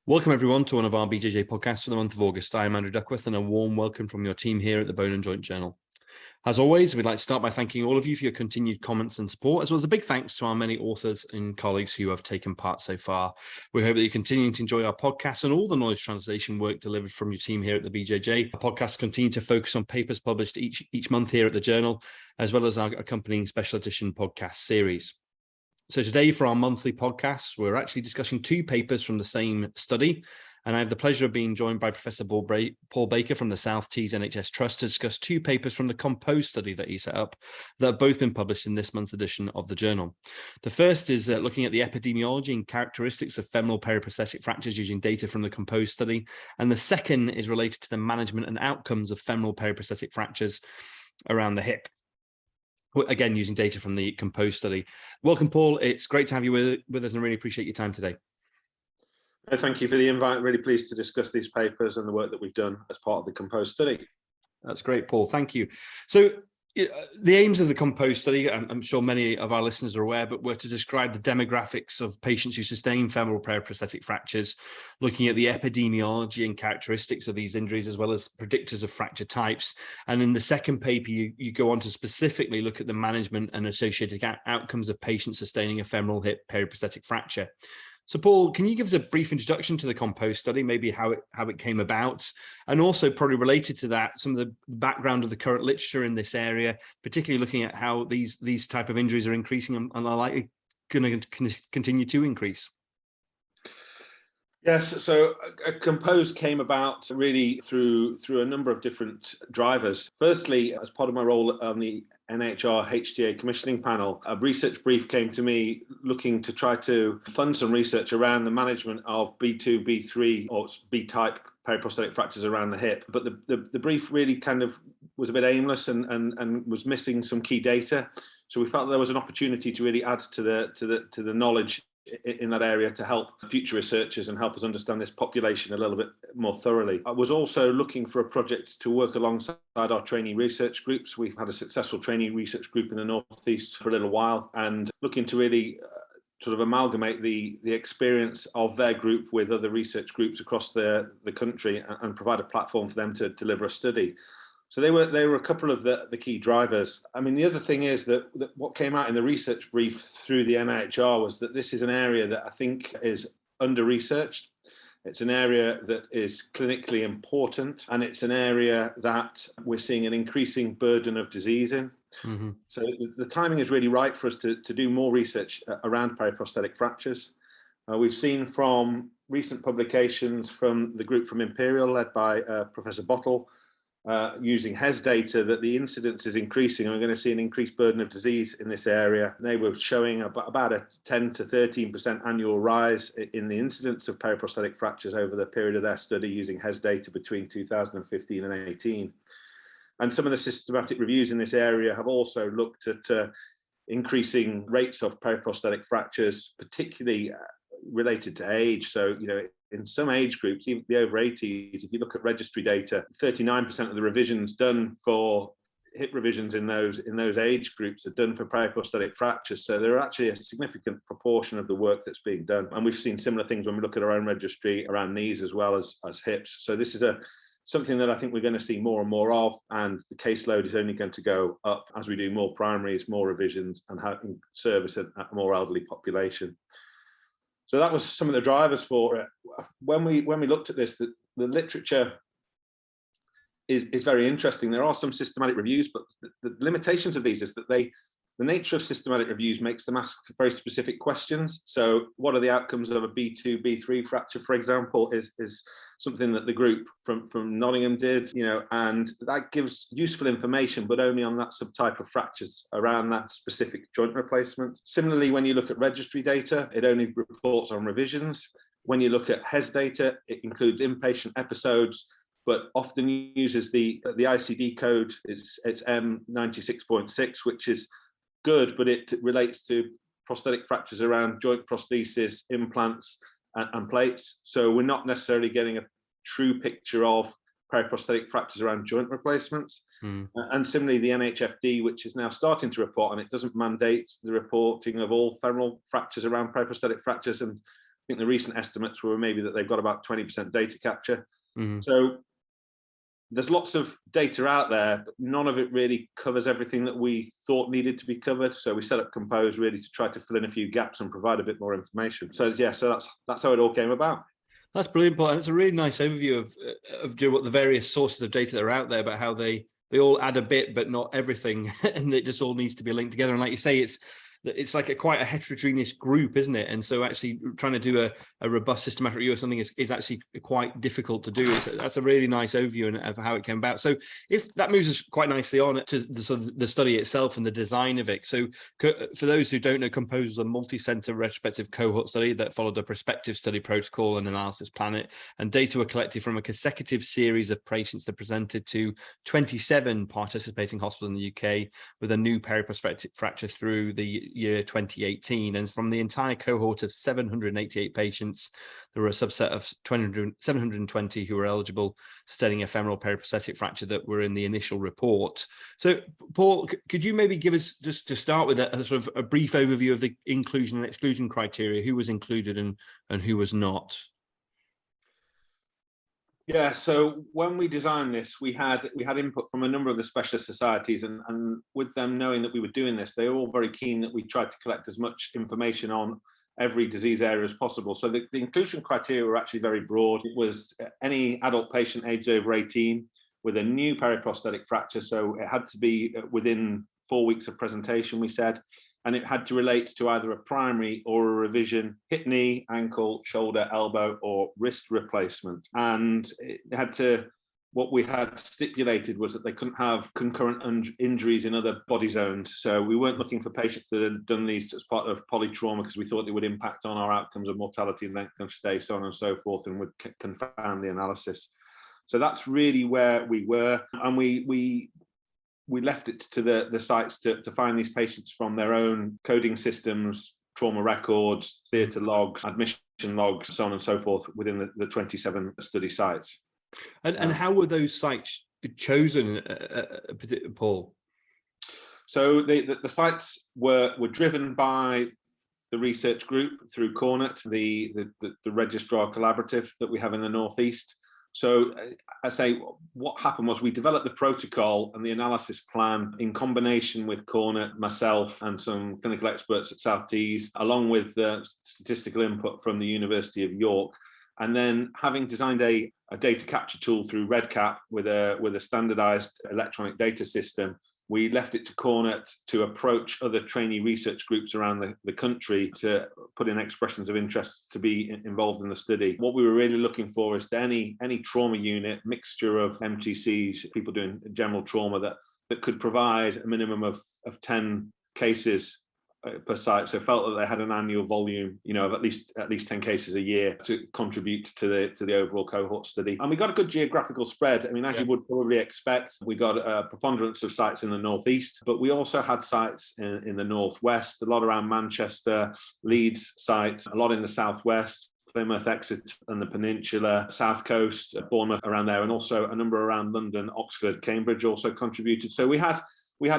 Welcome everyone to one of our BJJ podcasts for the month of August. I am Andrew Duckworth and a warm welcome from your team here at the Bone and Joint Journal. As always, we'd like to start by thanking all of you for your continued comments and support, as well as a big thanks to our many authors and colleagues who have taken part so far. We hope that you're continuing to enjoy our podcast and all the knowledge translation work delivered from your team here at the BJJ. Our podcasts continue to focus on papers published each month here at the journal, as well as our accompanying special edition podcast series. So today for our monthly podcast, we're actually discussing two papers from the same study. And I have the pleasure of being joined by Professor Paul Baker from the South Tees NHS Trust to discuss two papers from the COMPOSE study that he set up that have both been published in this month's edition of the journal. The first is looking at the epidemiology and characteristics of femoral periprosthetic fractures using data from the COMPOSE study. And the second is related to the management and outcomes of femoral periprosthetic fractures around the hip, again, using data from the COMPOSE study. Welcome, Paul. It's great to have you with us and really appreciate your time today. Thank you for the invite. Really pleased to discuss these papers and the work that we've done as part of the COMPOSE study. That's great, Paul. Thank you. So the aims of the COMPOSE study, I'm sure many of our listeners are aware, but were to describe the demographics of patients who sustain femoral periprosthetic fractures, looking at the epidemiology and characteristics of these injuries, as well as predictors of fracture types. And in the second paper, you go on to specifically look at the management and associated outcomes of patients sustaining a femoral hip periprosthetic fracture. So, Paul, can you give us a brief introduction to the COMPOSE study, maybe how it came about, and also probably related to that, some of the background of the current literature in this area, particularly looking at how these type of injuries are increasing and are likely going to continue to increase? Yes, so COMPOSE came about really through a number of different drivers. Firstly, as part of my role on the NHR HTA commissioning panel, a research brief came to me looking to try to fund some research around the management of B2, B3 or B-type periprosthetic fractures around the hip. But the brief really kind of was a bit aimless and was missing some key data. So we felt there was an opportunity to really add to the knowledge in that area to help future researchers and help us understand this population a little bit more thoroughly. I was also looking for a project to work alongside our trainee research groups. We've had a successful trainee research group in the Northeast for a little while, and looking to really sort of amalgamate the experience of their group with other research groups across the country and provide a platform for them to deliver a study. So they were a couple of the key drivers. I mean, the other thing is that what came out in the research brief through the NHR was that this is an area that I think is under-researched. It's an area that is clinically important, and it's an area that we're seeing an increasing burden of disease in. Mm-hmm. So the timing is really right for us to do more research around periprosthetic fractures. We've seen from recent publications from the group from Imperial, led by Professor Bottle, using HES data, that the incidence is increasing, and we're going to see an increased burden of disease in this area. They were showing about a 10 to 13% annual rise in the incidence of periprosthetic fractures over the period of their study using HES data between 2015 and 18. And some of the systematic reviews in this area have also looked at increasing rates of periprosthetic fractures, particularly related to age. So, in some age groups, even the over 80s, if you look at registry data, 39% of the revisions done for hip revisions in those age groups are done for periprosthetic fractures. So there are actually a significant proportion of the work that's being done. And we've seen similar things when we look at our own registry around knees as well as hips. So this is something that I think we're going to see more and more of, and the caseload is only going to go up as we do more primaries, more revisions, and service a more elderly population. So that was some of the drivers for it. When we looked at this, the literature is very interesting. There are some systematic reviews, but the limitations of these is that the nature of systematic reviews makes them ask very specific questions. So what are the outcomes of a B2, B3 fracture, for example, is something that the group from Nottingham did, and that gives useful information, but only on that subtype of fractures around that specific joint replacement. Similarly, when you look at registry data, it only reports on revisions. When you look at HES data, it includes inpatient episodes, but often uses the ICD code. It's M96.6, which is good, but it relates to prosthetic fractures around joint prosthesis, implants, and plates. So we're not necessarily getting a true picture of periprosthetic fractures around joint replacements. And similarly, the NHFD, which is now starting to report, and it doesn't mandate the reporting of all femoral fractures around periprosthetic fractures. And think the recent estimates were maybe that they've got about 20% data capture. Mm-hmm. So there's lots of data out there, but none of it really covers everything that we thought needed to be covered. So we set up Compose really to try to fill in a few gaps and provide a bit more information. So yeah, so that's how it all came about. That's brilliant, Paul. And it's a really nice overview of what the various sources of data that are out there, about how they all add a bit, but not everything, and it just all needs to be linked together. And like you say, it's like quite a heterogeneous group, isn't it? And so actually trying to do a robust systematic review of something is actually quite difficult to do. That's a really nice overview of how it came about. So if that moves us quite nicely on to the study itself and the design of it. So for those who don't know, Compose was a multi-center retrospective cohort study that followed a prospective study protocol and analysis plan, and data were collected from a consecutive series of patients that presented to 27 participating hospitals in the UK with a new periprosthetic fracture through the year 2018. And from the entire cohort of 788 patients, there were a subset of 720 who were eligible, studying a femoral periprosthetic fracture that were in the initial report. So Paul, could you maybe give us, just to start with, a sort of a brief overview of the inclusion and exclusion criteria, who was included and who was not? Yeah, so when we designed this, we had input from a number of the specialist societies, and with them knowing that we were doing this, they were all very keen that we tried to collect as much information on every disease area as possible. So the inclusion criteria were actually very broad. It was any adult patient aged over 18 with a new periprosthetic fracture, so it had to be within 4 weeks of presentation, we said, and it had to relate to either a primary or a revision hip, knee, ankle, shoulder, elbow, or wrist replacement. And it had to, what we had stipulated was that they couldn't have concurrent injuries in other body zones. So we weren't looking for patients that had done these as part of polytrauma, because we thought it would impact on our outcomes of mortality, length of stay, so on and so forth, and would confound the analysis. So that's really where we were. And we left it to the sites to find these patients from their own coding systems, trauma records, theatre logs, admission logs, so on and so forth, within the 27 study sites. And how were those sites chosen, Paul? So the sites were driven by the research group through Cornet, the registrar collaborative that we have in the Northeast. So I say what happened was we developed the protocol and the analysis plan in combination with Cornet, myself, and some clinical experts at South Tees, along with statistical input from the University of York. And then, having designed a data capture tool through REDCap with a standardized electronic data system, we left it to Cornet to approach other trainee research groups around the country to put in expressions of interest to be involved in the study. What we were really looking for is to any trauma unit, mixture of MTCs, people doing general trauma, that could provide a minimum of 10 cases per site. So felt that they had an annual volume, of at least 10 cases a year to contribute to the overall cohort study. And we got a good geographical spread. I mean, as you would probably expect, we got a preponderance of sites in the Northeast, but we also had sites in the Northwest, a lot around Manchester, Leeds sites, a lot in the Southwest, Plymouth, Exeter and the Peninsula, South Coast, Bournemouth around there, and also a number around London, Oxford, Cambridge also contributed. So we had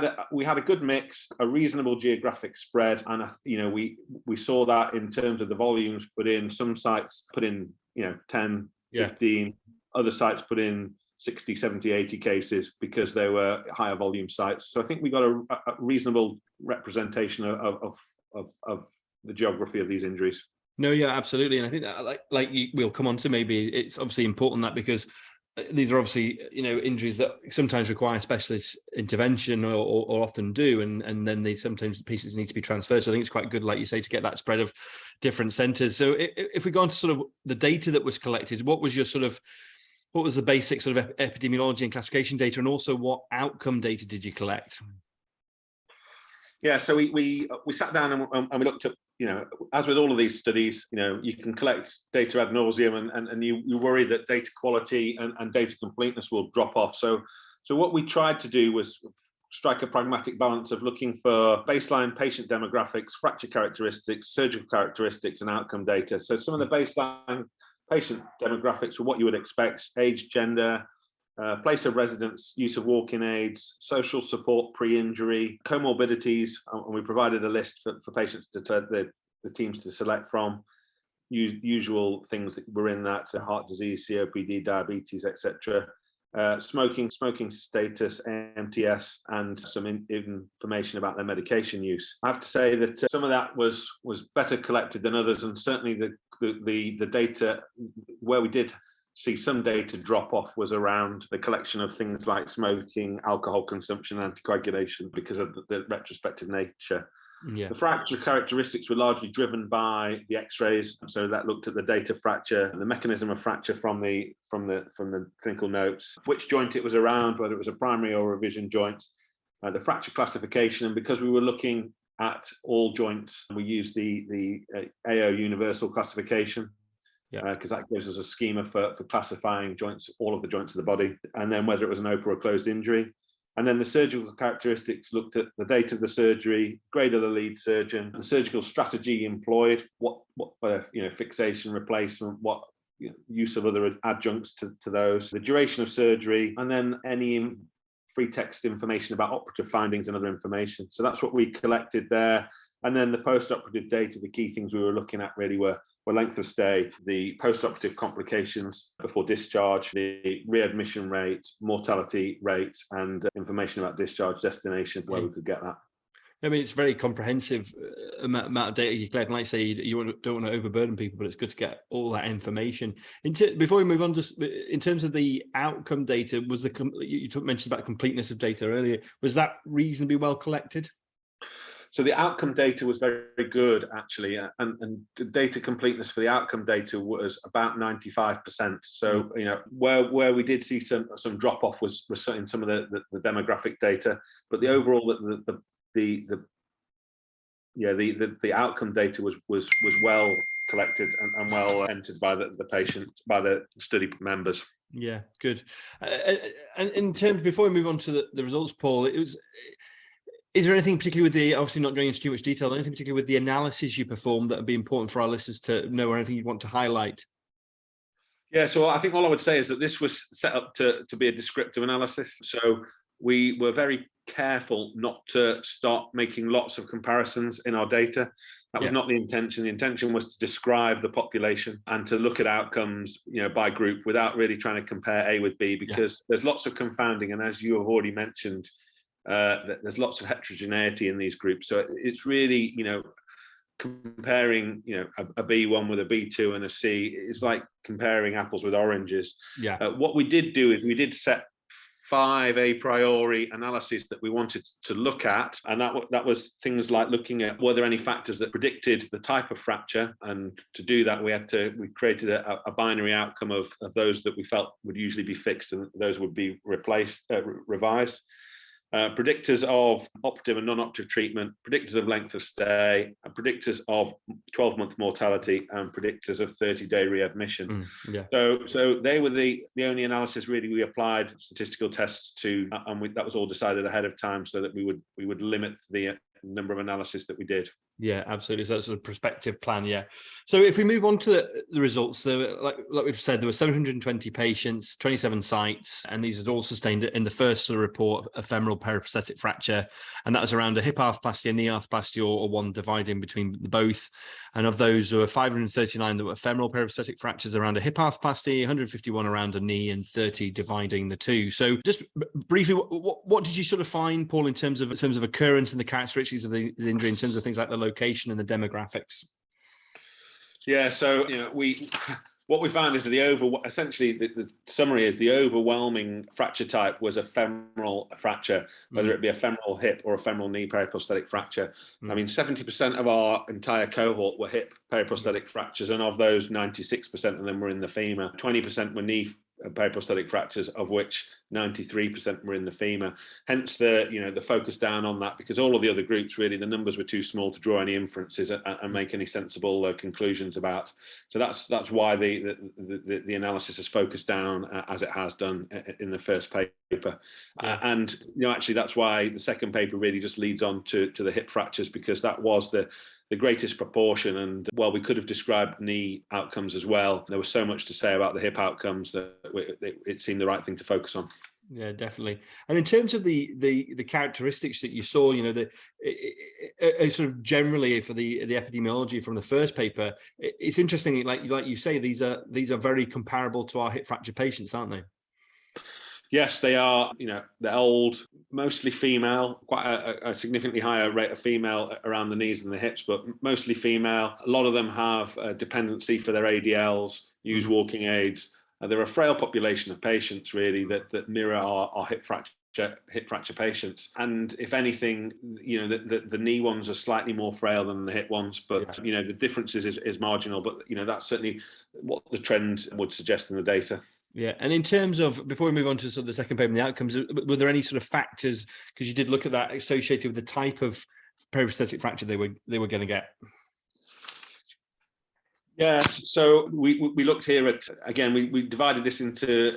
a good mix, a reasonable geographic spread, and we saw that in terms of the volumes put in. Some sites put in 10, 15, other sites put in 60, 70, 80 cases because they were higher volume sites. So I think we got a reasonable representation of the geography of these injuries. No, yeah, absolutely. And I think that we'll come on to, maybe it's obviously important that, because these are obviously, injuries that sometimes require specialist intervention or often do. And then sometimes the pieces need to be transferred. So I think it's quite good, like you say, to get that spread of different centers. So if we go on to sort of the data that was collected, what was the basic sort of epidemiology and classification data? And also what outcome data did you collect? Yeah, so we sat down and we looked at, as with all of these studies, you can collect data ad nauseum and you worry that data quality and data completeness will drop off. So what we tried to do was strike a pragmatic balance of looking for baseline patient demographics, fracture characteristics, surgical characteristics, and outcome data. So some of the baseline patient demographics were what you would expect: age, gender, place of residence, use of walking aids, social support pre-injury, comorbidities, and we provided a list for patients the teams to select from. usual things that were in that: heart disease, COPD, diabetes, etc. Smoking status, MTS, and some information about their medication use. I have to say that some of that was better collected than others, and certainly the data where we did see some data drop off was around the collection of things like smoking, alcohol consumption, anticoagulation, because of the retrospective nature. Yeah. The fracture characteristics were largely driven by the X-rays, so that looked at the date of fracture, the mechanism of fracture from the clinical notes, which joint it was around, whether it was a primary or a revision joint, the fracture classification, and because we were looking at all joints, we used the AO universal classification, because that gives us a schema for classifying joints, all of the joints of the body, and then whether it was an open or closed injury. And then the surgical characteristics looked at the date of the surgery, grade of the lead surgeon, the surgical strategy employed, what fixation, replacement, what use of other adjuncts to those, the duration of surgery, and then any free text information about operative findings and other information. So that's what we collected there. And then the post-operative data, the key things we were looking at really were length of stay, the post-operative complications before discharge, the readmission rate, mortality rate, and information about discharge destination, where we could get that. I mean, it's very comprehensive amount of data you collect. And like I say, you don't want to overburden people, but it's good to get all that information. Before we move on, just in terms of the outcome data, you mentioned about completeness of data earlier. Was that reasonably well collected? So the outcome data was very, very good, actually, and the data completeness for the outcome data was about 95%. So where we did see some drop off was in some of the demographic data, but the overall the outcome data was well collected and well entered by the patient, by the study members. Yeah, good. And in terms, before we move on to the results, Paul, is there anything particularly with obviously not going into too much detail, anything particularly with the analysis you performed that would be important for our listeners to know, or anything you'd want to highlight? Yeah, so I think all I would say is that this was set up to be a descriptive analysis. So we were very careful not to start making lots of comparisons in our data. That was not the intention. The intention was to describe the population and to look at outcomes, by group, without really trying to compare A with B, because there's lots of confounding. And as you have already mentioned, there's lots of heterogeneity in these groups. So it's really, comparing, a B1 with a B2 and a C is like comparing apples with oranges. What we did do is we did set 5 a priori analyses that we wanted to look at, and that was things like looking at were there any factors that predicted the type of fracture, and to do that we created a binary outcome of those that we felt would usually be fixed, and those would be revised. Predictors of operative and non-operative treatment, predictors of length of stay, and predictors of 12-month mortality, and predictors of 30-day readmission. So they were the only analysis really we applied statistical tests to, and that was all decided ahead of time so that we would limit the number of analyses that we did. Yeah, absolutely. So that's a prospective plan. Yeah. So if we move on to the results, like we've said, there were 720 patients, 27 sites, and these are all sustained in the first sort of report a femoral periprosthetic fracture, and that was around a hip arthroplasty, a knee arthroplasty, or one dividing between the both. And of those, there were 539 that were femoral periprosthetic fractures around a hip arthroplasty, 151 around a knee, and 30 dividing the two. So just briefly, what did you sort of find, Paul, in terms of occurrence and the characteristics of the injury, in terms of things like the location and the demographics? Yeah, so what we found is essentially the summary is the overwhelming fracture type was a femoral fracture, whether it be a femoral hip or a femoral knee periprosthetic fracture. I mean, 70% of our entire cohort were hip periprosthetic fractures, and of those, 96% of them were in the femur. 20% were knee periprosthetic fractures, of which 93% were in the femur. Hence the focus down on that, because all of the other groups, really, the numbers were too small to draw any inferences and make any sensible conclusions about. So that's why the analysis has focused down as it has done in the first paper. And actually that's why the second paper really just leads on to the hip fractures, because that was the greatest proportion. And while we could have described knee outcomes as well, there was so much to say about the hip outcomes that it seemed the right thing to focus on. Yeah, definitely. And in terms of the characteristics that you saw, sort of generally for the epidemiology from the first paper, it's interesting. Like you say, these are very comparable to our hip fracture patients, aren't they? Yes, they are. They're old, mostly female, quite a significantly higher rate of female around the knees than the hips, but mostly female. A lot of them have a dependency for their ADLs, use walking aids. They're a frail population of patients, really, that mirror our hip fracture patients. And if anything, the knee ones are slightly more frail than the hip ones, but the difference is marginal. But that's certainly what the trend would suggest in the data. Yeah, and in terms of, before we move on to sort of the second paper and the outcomes, were there any sort of factors, because you did look at that, associated with the type of periprosthetic fracture they were going to get? Yes, so we looked here at, again, we divided this into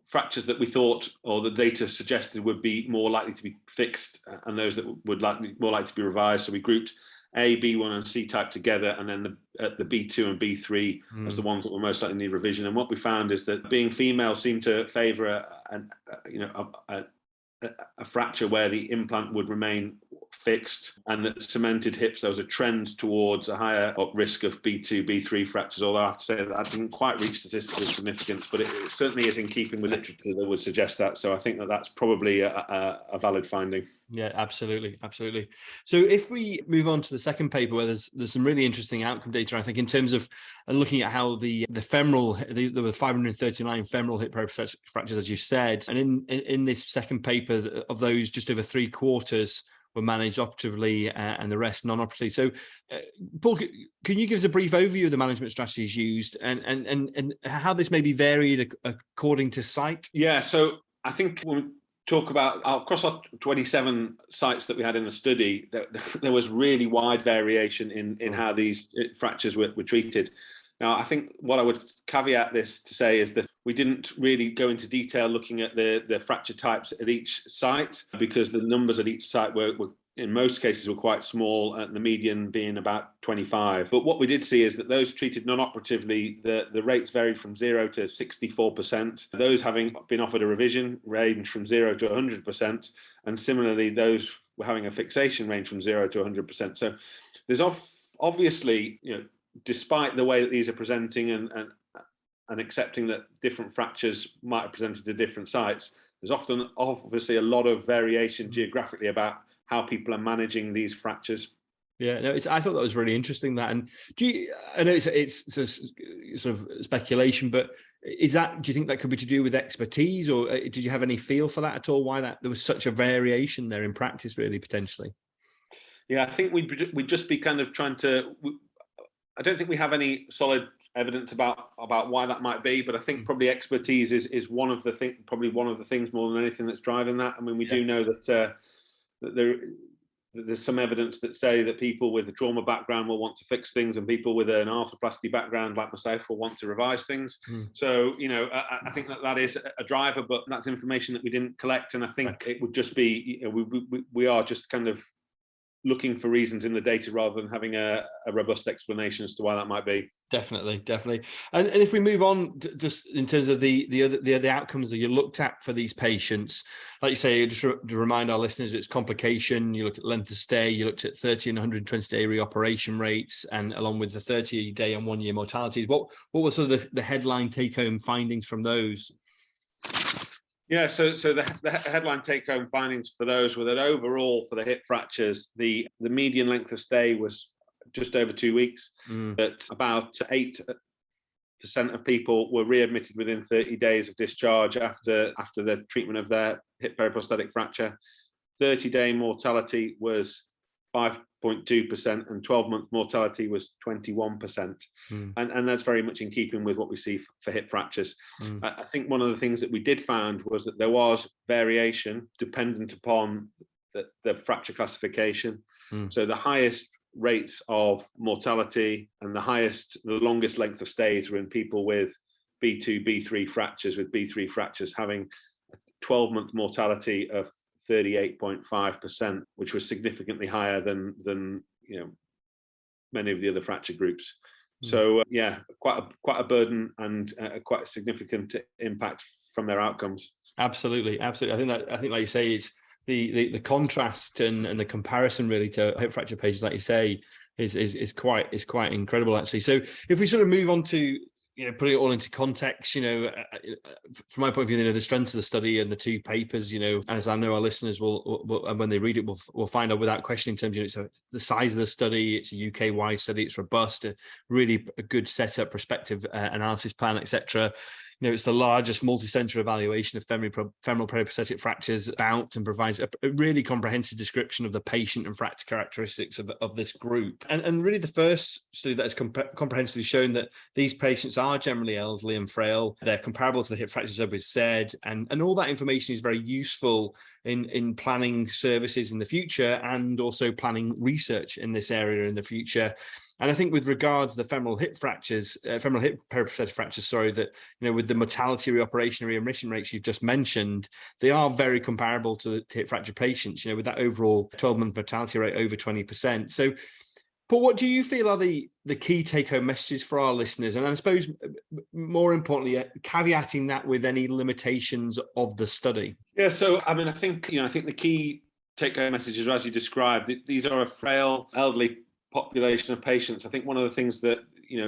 fractures that we thought, or the data suggested, would be more likely to be fixed, and those that would more likely to be revised. So we grouped A, B1 and C type together, and then the B2 and B3 as the ones that were most likely need revision. And what we found is that being female seemed to favour a fracture where the implant would remain fixed, and that cemented hips, there was a trend towards a higher risk of B2, B3 fractures, although I have to say that didn't quite reach statistical significance, but it certainly is in keeping with literature that would suggest that. So I think that's probably a valid finding. Yeah, absolutely. So if we move on to the second paper, where there's some really interesting outcome data, I think, in terms of looking at how the femoral, there were 539 femoral hip fractures, as you said, and in this second paper, of those, just over 3/4 were managed operatively and the rest non-operatively. So, Paul, can you give us a brief overview of the management strategies used and how this may be varied according to site? Yeah, so I think when we talk about across our 27 sites that we had in the study, there was really wide variation in how these fractures were treated. Now, I think what I would caveat this to say is that we didn't really go into detail looking at the fracture types at each site, because the numbers at each site were in most cases were quite small, the median being about 25. But what we did see is that those treated non-operatively, the rates varied from 0 to 64%. Those having been offered a revision ranged from 0 to 100%. And similarly, those were having a fixation range from 0 to 100%. So there's obviously, despite the way that these are presenting and accepting that different fractures might have presented to different sites, there's often obviously a lot of variation geographically about how people are managing these fractures. Yeah, no, I thought that was really interesting. That, and I know it's sort of speculation, but do you think that could be to do with expertise, or did you have any feel for that at all? Why there was such a variation there in practice, really, potentially? Yeah, I think we'd just be kind of trying to. I don't think we have any solid evidence about why that might be, but I think probably expertise is one of the things more than anything that's driving that. I mean, we do know that there's some evidence that say that people with a trauma background will want to fix things, and people with an arthroplasty background like myself will want to revise things. So, I think that is a driver, but that's information that we didn't collect, and I think it would just be, we are just kind of looking for reasons in the data rather than having a robust explanation as to why that might be. Definitely. And if we move on, just in terms of the outcomes that you looked at for these patients, like you say, just to remind our listeners, it's complication. You looked at length of stay. You looked at 30 and 120-day reoperation rates, and along with the 30-day and 1-year mortalities. What were sort of the headline take-home findings from those? Yeah, so the headline take-home findings for those were that overall, for the hip fractures, the median length of stay was just over 2 weeks. That about 8% of people were readmitted within 30 days of discharge after the treatment of their hip periprosthetic fracture. 30-day mortality was 5.2%, and 12-month mortality was 21%. And that's very much in keeping with what we see for hip fractures. I think one of the things that we did find was that there was variation dependent upon the fracture classification. So the highest rates of mortality and the longest length of stays were in people with B2, B3 fractures, with B3 fractures having a 12-month mortality of 38.5%, which was significantly higher than many of the other fracture groups. So quite a burden and quite a significant impact from their outcomes. Absolutely. I think like you say, it's the contrast and the comparison really to hip fracture patients, like you say, is quite incredible actually. So if we sort of move on to putting it all into context, from my point of view, the strengths of the study and the two papers, as I know our listeners will and when they read it, will find out without question in terms of so the size of the study. It's a UK-wide study. It's robust, really a good setup, prospective analysis plan, etc. It's the largest multi-center evaluation of femoral periprosthetic fractures about, and provides a really comprehensive description of the patient and fracture characteristics of this group. And really the first study that has comprehensively shown that these patients are generally elderly and frail. They're comparable to the hip fractures, as we've said, and all that information is very useful in planning services in the future and also planning research in this area in the future. And I think with regards to the femoral hip periprosthetic fractures, that, with the mortality, reoperation, readmission rates you've just mentioned, they are very comparable to hip fracture patients, with that overall 12-month mortality rate over 20%. So, Paul, what do you feel are the key take-home messages for our listeners? And I suppose more importantly, caveating that with any limitations of the study. Yeah, so I mean, I think the key take-home messages, as you described, these are a frail, elderly population of patients. I think one of the things that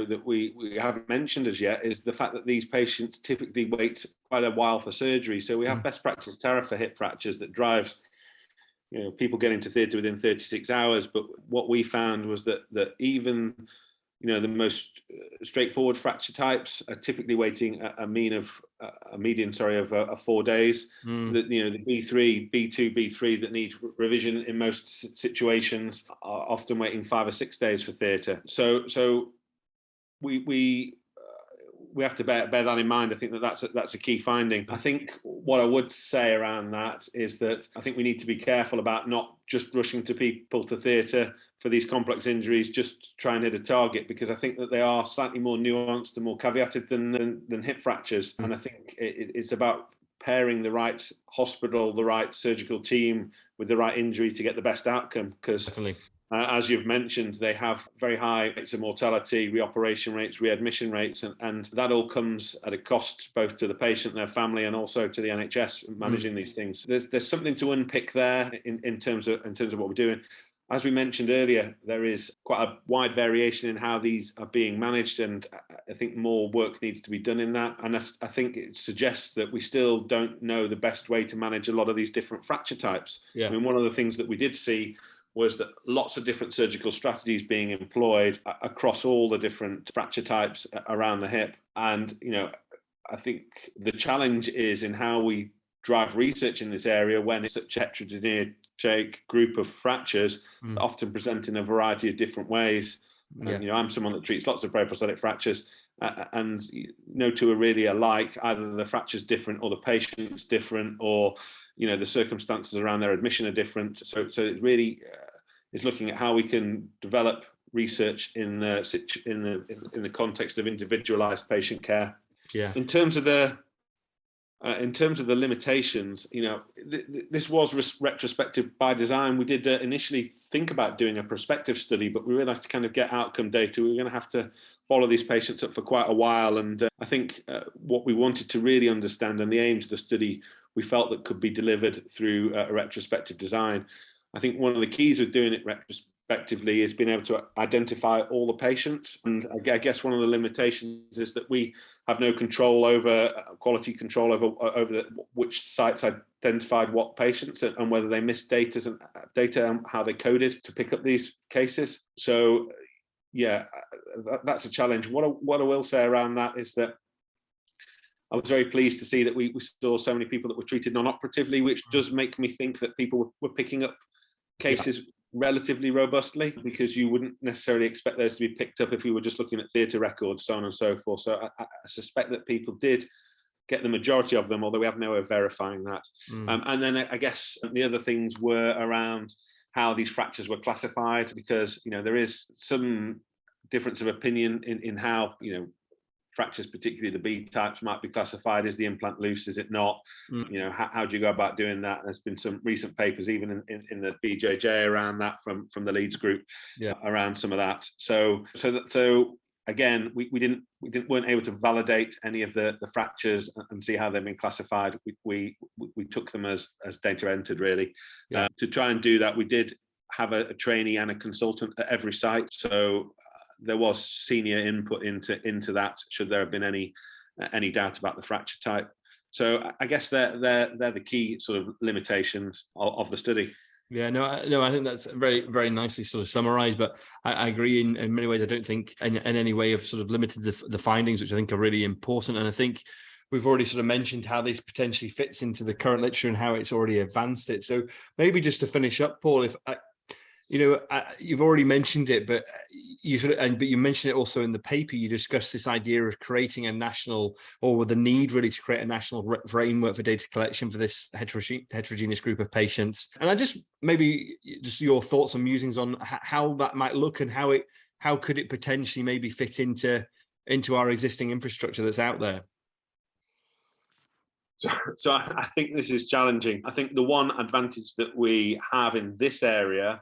that we haven't mentioned as yet is the fact that these patients typically wait quite a while for surgery. So we have best practice tariff for hip fractures that drives people getting to theatre within 36 hours. But what we found was that even the most straightforward fracture types are typically waiting a median of 4 days. The B3, B2, B3 that need revision in most situations are often waiting 5 or 6 days for theatre. So we have to bear that in mind. I think that's a key finding. I think what I would say around that is that I think we need to be careful about not just rushing to people to theatre for these complex injuries, just to try and hit a target, because I think that they are slightly more nuanced and more caveated than hip fractures. And I think it's about pairing the right hospital, the right surgical team with the right injury to get the best outcome, because as you've mentioned, they have very high rates of mortality, reoperation rates, readmission rates, and that all comes at a cost both to the patient, their family, and also to the NHS managing these things. There's something to unpick there in terms of what we're doing. As we mentioned earlier, there is quite a wide variation in how these are being managed, and I think more work needs to be done in that. And I think it suggests that we still don't know the best way to manage a lot of these different fracture types. I mean, one of the things that we did see was that lots of different surgical strategies being employed across all the different fracture types around the hip. And, I think the challenge is in how we drive research in this area when it's such a heterogeneous group of fractures that often present in a variety of different ways. And, I'm someone that treats lots of periprosthetic fractures, and no two are really alike. Either the fracture's different, or the patient's different, or the circumstances around their admission are different. So it really is looking at how we can develop research in the context of individualized patient care. In terms of the limitations, this was retrospective by design. We did initially think about doing a prospective study, but we realized to kind of get outcome data, we were going to have to follow these patients up for quite a while. And I think what we wanted to really understand, and the aims of the study, we felt that could be delivered through a retrospective design. I think one of the keys of doing it retrospectively is being able to identify all the patients. And I guess one of the limitations is that we have no control over quality control over which sites identified what patients and whether they missed data and how they coded to pick up these cases. So that's a challenge. What I will say around that is that I was very pleased to see that we saw so many people that were treated non-operatively, which does make me think that people were picking up cases relatively robustly, because you wouldn't necessarily expect those to be picked up if we were just looking at theatre records, so on and so forth. So I suspect that people did get the majority of them, although we have no way of verifying that. And then I guess the other things were around how these fractures were classified, because there is some difference of opinion in how fractures, particularly the B types, might be classified. Is the implant loose? Is it not? How do you go about doing that? There's been some recent papers, even in the BJJ, around that from the Leeds group, around some of that. So again, we weren't able to validate any of the fractures and see how they've been classified. We took them as data entered, really. Yeah. To try and do that, we did have a trainee and a consultant at every site, so there was senior input into that should there have been any doubt about the fracture type. So I guess they're the key sort of limitations of the study. Yeah, no, I think that's very, very nicely sort of summarized, but I agree in many ways. I don't think in any way have sort of limited the findings, which I think are really important. And I think we've already sort of mentioned how this potentially fits into the current literature and how it's already advanced it. So maybe just to finish up, Paul, if you've already mentioned it, but you mentioned it also in the paper. You discussed this idea of creating a national, or with the need really to create a national framework for data collection for this heterogeneous group of patients. And I just maybe just your thoughts and musings on how that might look and how could it potentially maybe fit into our existing infrastructure that's out there. So I think this is challenging. I think the one advantage that we have in this area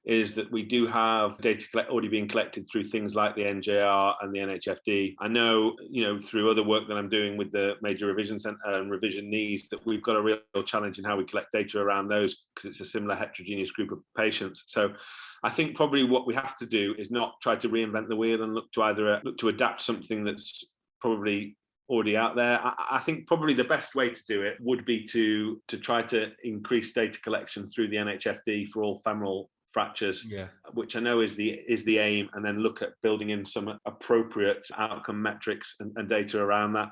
is that we do have data already being collected through things like the NJR and the NHFD. I know, through other work that I'm doing with the major revision centre and revision needs, that we've got a real challenge in how we collect data around those, because it's a similar heterogeneous group of patients. So I think probably what we have to do is not try to reinvent the wheel and look to adapt something that's probably already out there. I think probably the best way to do it would be to try to increase data collection through the NHFD for all femoral fractures, which I know is the aim, and then look at building in some appropriate outcome metrics and data around that.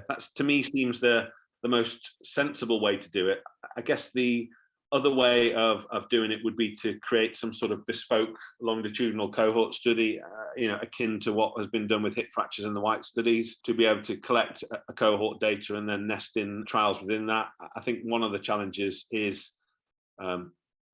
That's, to me, seems the most sensible way to do it. I guess the other way of doing it would be to create some sort of bespoke longitudinal cohort study, akin to what has been done with hip fractures in the White studies, to be able to collect a cohort data and then nest in trials within that. I think one of the challenges is,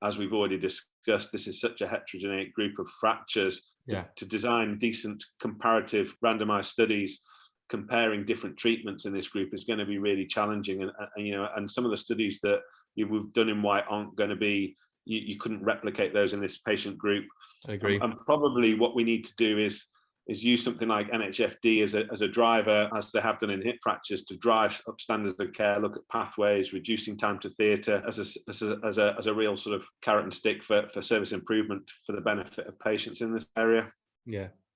as we've already discussed, this is such a heterogeneous group of fractures. To design decent comparative randomized studies comparing different treatments in this group is going to be really challenging. And some of the studies that we've done in White aren't going to be, you couldn't replicate those in this patient group. I agree. And probably what we need to do is use something like NHFD as a driver, as they have done in hip fractures, to drive up standards of care, look at pathways, reducing time to theatre as a real sort of carrot and stick for service improvement for the benefit of patients in this area.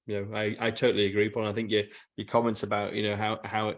I totally agree, Paul. I think your comments about how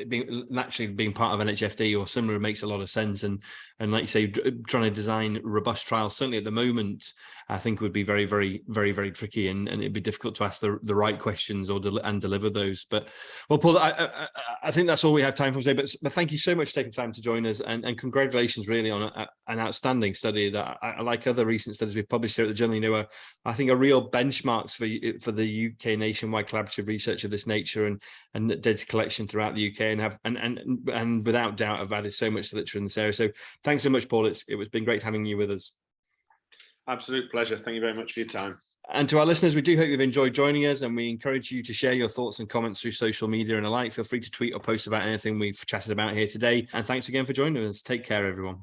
being part of NHFD or similar makes a lot of sense, and like you say, trying to design robust trials certainly at the moment I think would be very, very, very, very tricky, and it'd be difficult to ask the right questions and deliver those. But well, Paul, I think that's all we have time for today. But thank you so much for taking time to join us, and congratulations really on an outstanding study that I like other recent studies we've published here at the journal. I think are real benchmarks for the UK nationwide collaborative research of this nature and data collection throughout the UK, and without doubt have added so much to literature in this area. So thanks so much, Paul. It's been great having you with us. Absolute pleasure. Thank you very much for your time. And to our listeners, we do hope you've enjoyed joining us, and we encourage you to share your thoughts and comments through social media and alike. Feel free to tweet or post about anything we've chatted about here today. And thanks again for joining us. Take care, everyone.